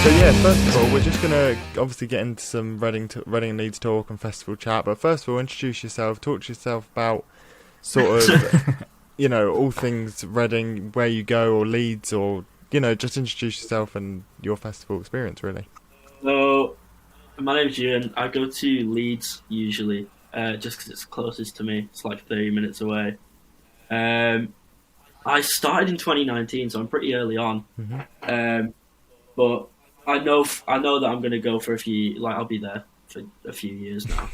So yeah, first of all, we're just gonna obviously get into some Reading and Leeds talk and festival chat. But first of all, introduce yourself, talk to yourself about sort of, all things Reading, where you go, or Leeds, or just introduce yourself and your festival experience, really. So, my name's Ewan. I go to Leeds usually, just because it's closest to me. It's like 30 minutes away. I started in 2019, so I'm pretty early on. Mm-hmm. But I know that I'm going to go for a few. Like, I'll be there for a few years now.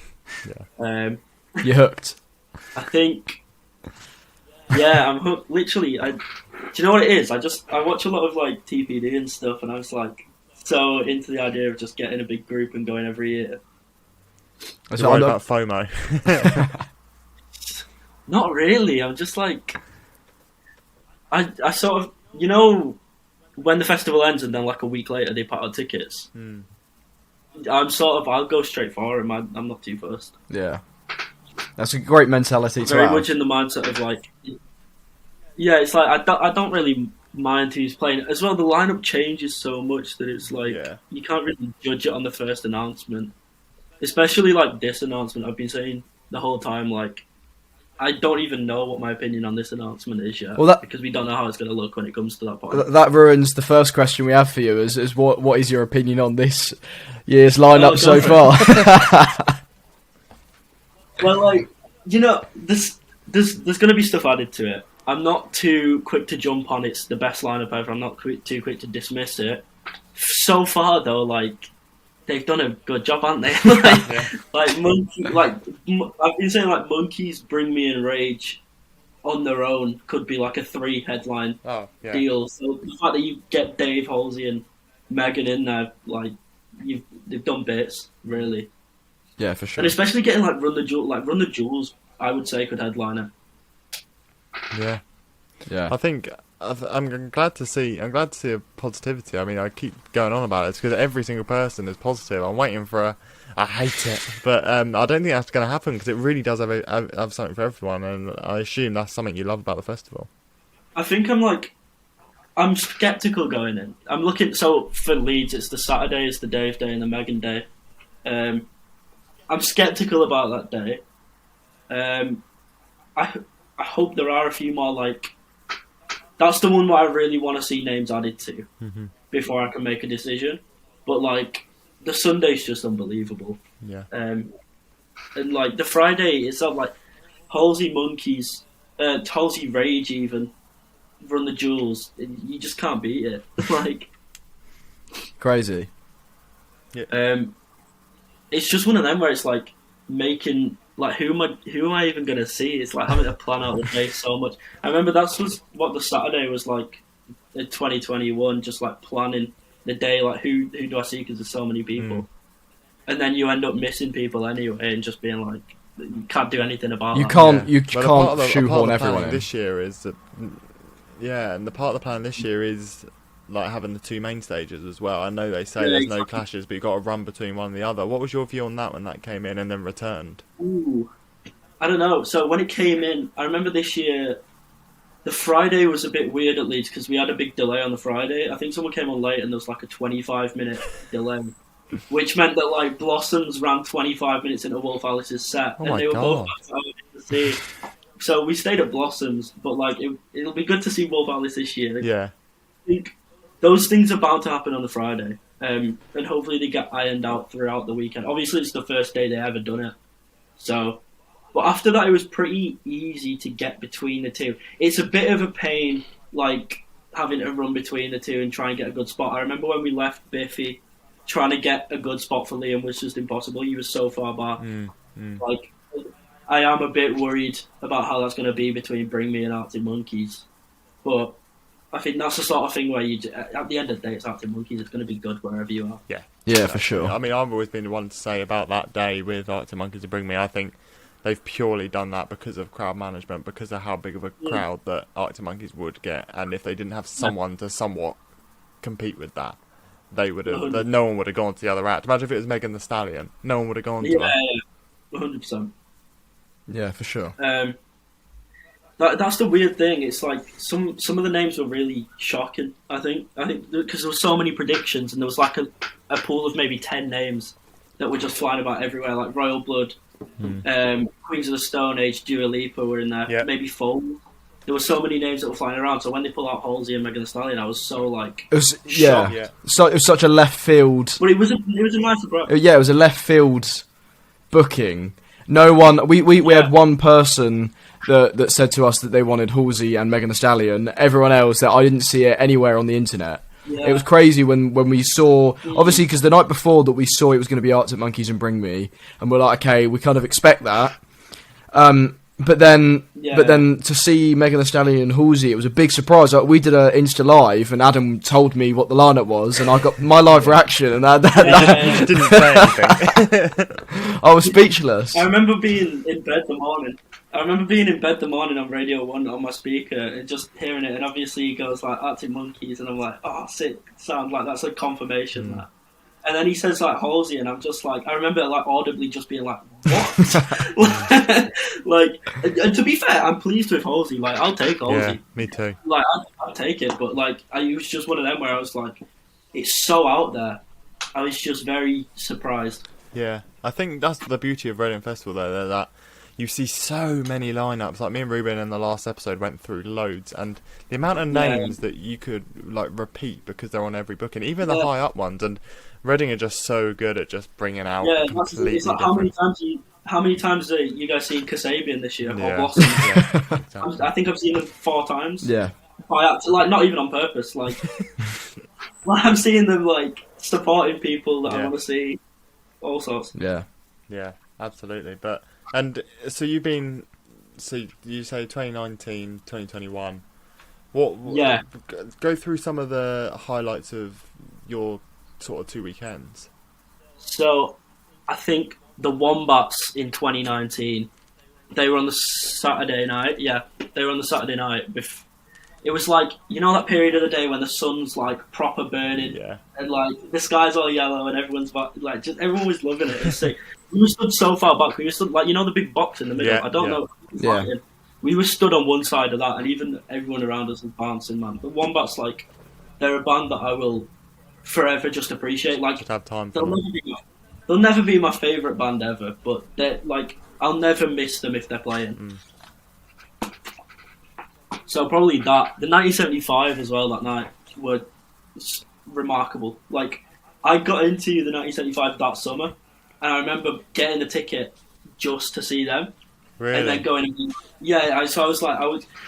Yeah. You're hooked. I think. Yeah, I'm hooked. Literally, do you know what it is? I watch a lot of like TPD and stuff, and I was like so into the idea of just getting a big group and going every year. You're worried about FOMO. Not really. I'm just like, I sort of, when the festival ends and then like a week later they put out tickets. I'll go straight for it. I'm not too fussed. Yeah, that's a great mentality to have. Very much in the mindset of like, yeah, it's like I don't really mind who's playing. As well, the lineup changes so much that it's like you can't really judge it on the first announcement. Especially like this announcement, I've been saying the whole time, like, I don't even know what my opinion on this announcement is yet, because we don't know how it's going to look when it comes to that point. That ruins the first question we have for you, is what is your opinion on this year's lineup so far? Well, like, there's going to be stuff added to it. I'm not too quick to jump on it's the best lineup ever. I'm not too quick to dismiss it. So far, though, like, they've done a good job, haven't they? I've been saying like Monkeys, Bring Me and Rage on their own could be like a 3 headline deal. So the fact that you get Dave, Halsey and Megan in there, like they've done bits, really. Yeah, for sure. And especially getting like Run the Jewels, I would say could headline it. Yeah. I think I'm glad to see a positivity. I mean, I keep going on about it because every single person is positive. I'm waiting for I hate it, but I don't think that's going to happen because it really does have something for everyone, and I assume that's something you love about the festival. I think I'm skeptical going in. I'm looking, so for Leeds, it's the Saturday, it's the Dave Day and the Megan Day. I'm skeptical about that day. I hope there are a few more, like, that's the one where I really want to see names added to before I can make a decision. But, like, the Sunday's just unbelievable. Yeah. And, like, the Friday, it's not like Halsey Monkeys, Halsey Rage even, Run the Jewels. You just can't beat it. Like, crazy. Yeah. It's just one of them where it's, like, making... Like, who am I even going to see? It's like having to plan out the day so much. I remember that's what the Saturday was like in 2021, just like planning the day, like who do I see because there's so many people. And then you end up missing people anyway and just being like, you can't do anything about it. You can't shoehorn everyone in. This year is that, and the part of the plan this year is like having the 2 main stages as well. I know they say there's no clashes, but you've got to run between one and the other. What was your view on that when that came in and then returned? Ooh, I don't know. So when it came in, I remember this year, the Friday was a bit weird at Leeds because we had a big delay on the Friday. I think someone came on late and there was like a 25-minute delay, which meant that like Blossoms ran 25 minutes into Wolf Alice's set, and they were both to see. So we stayed at Blossoms, but like it'll be good to see Wolf Alice this year. Yeah, I think those things are bound to happen on the Friday, and hopefully they get ironed out throughout the weekend. Obviously, it's the first day they ever done it, so. But after that, it was pretty easy to get between the two. It's a bit of a pain, like having to run between the two and try and get a good spot. I remember when we left Biffy, trying to get a good spot for Liam was just impossible. He was so far back. Like, I am a bit worried about how that's going to be between Bring Me and Arctic Monkeys, but. I think that's the sort of thing where at the end of the day, it's Arctic Monkeys. It's going to be good wherever you are. Yeah, for sure. I mean, I've always been the one to say about that day with Arctic Monkeys to Bring Me. I think they've purely done that because of crowd management, because of how big of a crowd that Arctic Monkeys would get, and if they didn't have someone to somewhat compete with that, they would have. No one would have gone to the other act. Imagine if it was Megan Thee Stallion. No one would have gone to her. Yeah, 100%. Yeah, for sure. That's the weird thing. It's like some of the names were really shocking. I think because there were so many predictions, and there was like a pool of maybe 10 names that were just flying about everywhere, like Royal Blood, Queens of the Stone Age, Dua Lipa were in there, maybe Fold. There were so many names that were flying around. So when they pulled out Halsey and Megan Thee Stallion, I was so like, shocked. So it was such a left field. But it was a nice surprise. Yeah, it was a left field booking. No one. We had one person that said to us that they wanted Halsey and Megan Thee Stallion. Everyone else, that I didn't see it anywhere on the internet. Yeah. It was crazy when we saw, obviously, because the night before that we saw it was going to be Arctic Monkeys and Bring Me, and we're like, okay, we kind of expect that. But then to see Megan Thee Stallion and Halsey, it was a big surprise. Like, we did an Insta Live, and Adam told me what the lineup was, and I got my live reaction, and that didn't say anything. I was speechless. I remember being in bed the morning on Radio 1 on my speaker and just hearing it, and obviously he goes like Arctic Monkeys, and I'm like, oh, sick, sound like that's a confirmation that. And then he says like Halsey, and I'm just like, I remember like audibly just being like, what? Like, and to be fair, I'm pleased with Halsey. Like, I'll take Halsey. Yeah, me too. Like, I'll take it, but like, it was just one of them where I was like, it's so out there. I was just very surprised. Yeah, I think that's the beauty of Reading Festival, though, that you see so many lineups. Like me and Reuben in the last episode went through loads, and the amount of names that you could like repeat because they're on every booking, even the high up ones. And Reading are just so good at just bringing out completely it's like different. How many times have you guys seen Kasabian this year? Yeah. Or Blossom? Exactly. I think I've seen them 4 times. Yeah. Like, not even on purpose. Like, I'm seeing them like supporting people that I want to see. All sorts. Yeah. Yeah, absolutely. And so you say 2019, 2021. Go through some of the highlights of your sort of 2 weekends. So, I think the Wombats in 2019, they were on the Saturday night. Yeah, they were on the Saturday night. It was like, you know that period of the day when the sun's like proper burning, and like the sky's all yellow and everyone's like, just everyone was loving it. It's sick. We were stood so far back. We were stood like, you know, the big box in the middle. I don't know. Yeah. We were stood on one side of that, and even everyone around us was bouncing, man. The Wombats, like, they're a band that I will forever just appreciate. Like, Just have time they'll never be my favourite band ever, but they're like, I'll never miss them if they're playing. So probably that. The 1975 as well that night were remarkable. Like, I got into the 1975 that summer, and I remember getting the ticket just to see them. Really? And then going, so I was like,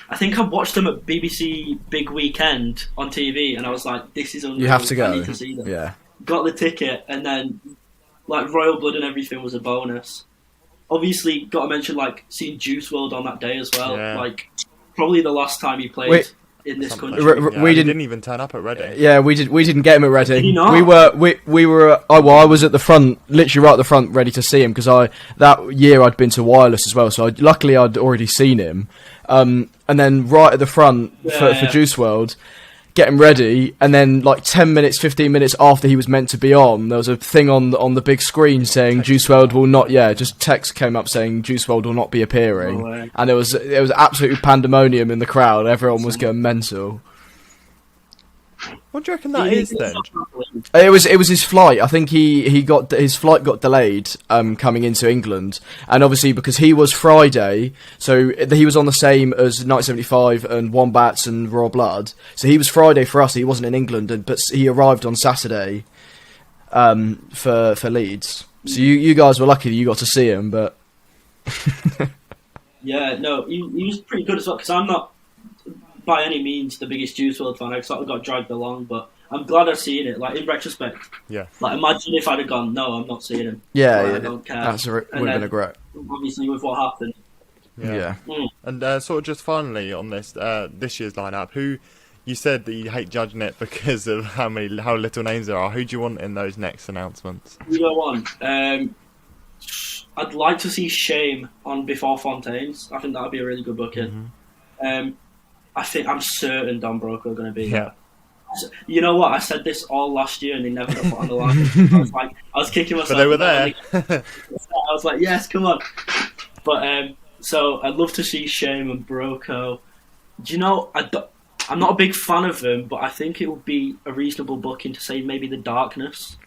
I think I watched them at BBC Big Weekend on TV, and I was like, this is unreal. You have to go. I need to see them. Yeah. Got the ticket, and then like Royal Blood and everything was a bonus. Obviously, got to mention like seeing Juice WRLD on that day as well. Yeah. like probably the last time he played in this country. We didn't even turn up at Reading. Yeah, we didn't get him at Reading. Did he not? We were. I was at the front, literally right at the front, ready to see him because that year I'd been to Wireless as well. So luckily I'd already seen him. And then right at the front for Juice WRLD, get him ready, and then like 10 minutes, 15 minutes after he was meant to be on, there was a thing on the big screen saying Juice WRLD will not. Yeah, just text came up saying Juice WRLD will not be appearing, and it was absolute pandemonium in the crowd. Everyone was going mental. What do you reckon that is then? It was his flight. I think his flight got delayed coming into England, and obviously because he was Friday, so he was on the same as 1975 and Wombats and Raw Blood. So he was Friday for us. He wasn't in England, but he arrived on Saturday for LEEDS. So you guys were lucky that you got to see him, but yeah, no, he was pretty good as well because I'm not by any means the biggest Juice WRLD fan. I sort of got dragged along, but I'm glad I've seen it. Like in retrospect, like imagine if I'd have gone, no, I'm not seeing him. I don't care. That would have been a great. Obviously, with what happened. Yeah. And sort of just finally on this year's lineup, who you said that you hate judging it because of how little names there are. Who do you want in those next announcements? Who do I want? I'd like to see Shame on Before Fontaines. I think that would be a really good booking. I'm certain Don Broco are going to be there. You know what? I said this all last year and they never got put on the line. I was kicking myself. But they were there. I was like, yes, come on. But So I'd love to see Shame and Broco. Do you know, I'm not a big fan of them, but I think it would be a reasonable booking to say maybe the Darkness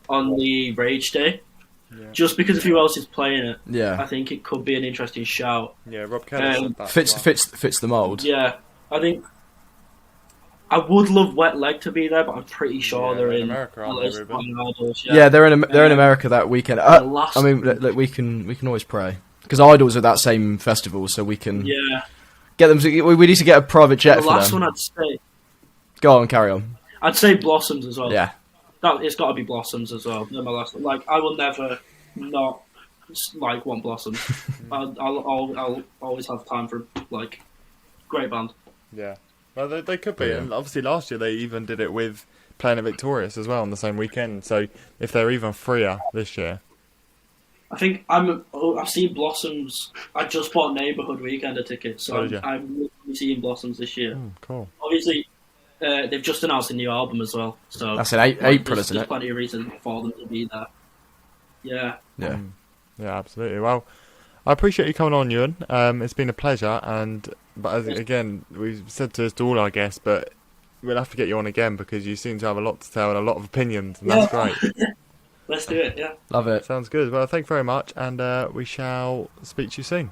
on the Rage Day. Yeah. Just because of who else is playing it, I think it could be an interesting shout. Yeah, Rob Kelly said that. Fits the mould. Yeah, I think I would love Wet Leg to be there, but I'm pretty sure they're in America, aren't they, Reuben? Idols, they're in America that weekend. I mean, we can always pray because Idols are that same festival, so we can get them. We need to get a private jet for them. The last one I'd say. Go on, carry on. I'd say Blossoms as well. Yeah. It's got to be Blossoms as well. They're my last. Like, I will never not want Blossoms. I'll always have time for great band. Yeah, well they could be, and obviously last year they even did it with playing at Victorious as well on the same weekend. So if they're even freer this year, I think I've seen Blossoms. I just bought Neighbourhood Weekender tickets, so I'm literally seeing Blossoms this year. Cool. Obviously. They've just announced a new album as well, so that's in April, isn't it? There's plenty of reason for them to be there. Yeah. Yeah, absolutely. Well, I appreciate you coming on, Ewan. It's been a pleasure, but again, we've said to all our guests, but we'll have to get you on again because you seem to have a lot to tell and a lot of opinions, and that's great. Let's do it. Yeah. Love it. Sounds good. Well, thank you very much, and we shall speak to you soon.